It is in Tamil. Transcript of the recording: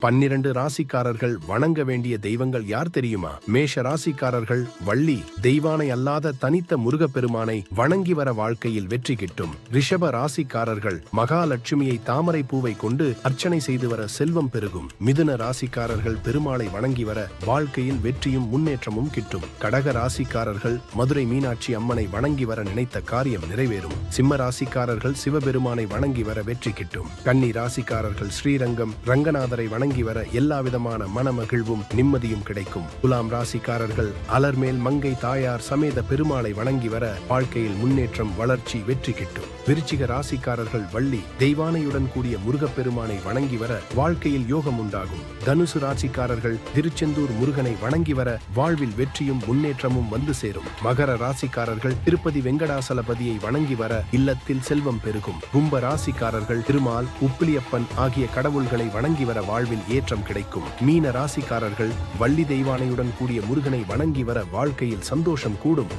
12 ராசிக்காரர்கள் வணங்க வேண்டிய தெய்வங்கள் யார் தெரியுமா? மேஷ ராசிக்காரர்கள் வள்ளி தெய்வானை அல்லாத தனித்த முருகப்பெருமானை வணங்கி வர வாழ்க்கையில் வெற்றி கிட்டும். ரிஷப ராசிக்காரர்கள் மகாலட்சுமியை தாமரை பூவை கொண்டு அர்ச்சனை செய்து வர செல்வம் பெருகும். மிதுன ராசிக்காரர்கள் பெருமாளை வணங்கி வர வாழ்க்கையில் வெற்றியும் முன்னேற்றமும் கிட்டும். கடக ராசிக்காரர்கள் மதுரை மீனாட்சி அம்மனை வணங்கி வர நினைத்த காரியம் நிறைவேறும். சிம்ம ராசிக்காரர்கள் சிவபெருமானை வணங்கி வர வெற்றி கிட்டும். கன்னி ராசிக்காரர்கள் ஸ்ரீரங்கம் ரங்கநாதரை வணங்கி வர எல்லா விதமான மனமகிழ்வும் நிம்மதியும் கிடைக்கும். துலாம் ராசிக்காரர்கள் அலர்மேல் மங்கை தாயார் சமேத பெருமாளை வணங்கி வர வாழ்க்கையில் முன்னேற்றம் வளர்ச்சி வெற்றி கிட்டும். விருச்சிக ராசிக்காரர்கள் வள்ளி தெய்வானையுடன் கூடிய முருகப்பெருமானை வணங்கி வர வாழ்க்கையில் யோகம் உண்டாகும். தனுசு ராசிக்காரர்கள் திருச்செந்தூர் முருகனை வணங்கி வர வாழ்வில் வெற்றியும் முன்னேற்றமும் வந்து சேரும். மகர ராசிக்காரர்கள் திருப்பதி வெங்கடாசலபதியை வணங்கி வர இல்லத்தில் செல்வம் பெருகும். கும்ப ராசிக்காரர்கள் திருமால் உப்பிலியப்பன் ஆகிய கடவுள்களை வணங்கி வர வாழ்வில் ஏற்றம் கிடைக்கும். மீன ராசிக்காரர்கள் வள்ளி தெய்வானையுடன் கூடிய முருகனை வணங்கி வர வாழ்க்கையில் சந்தோஷம் கூடும்.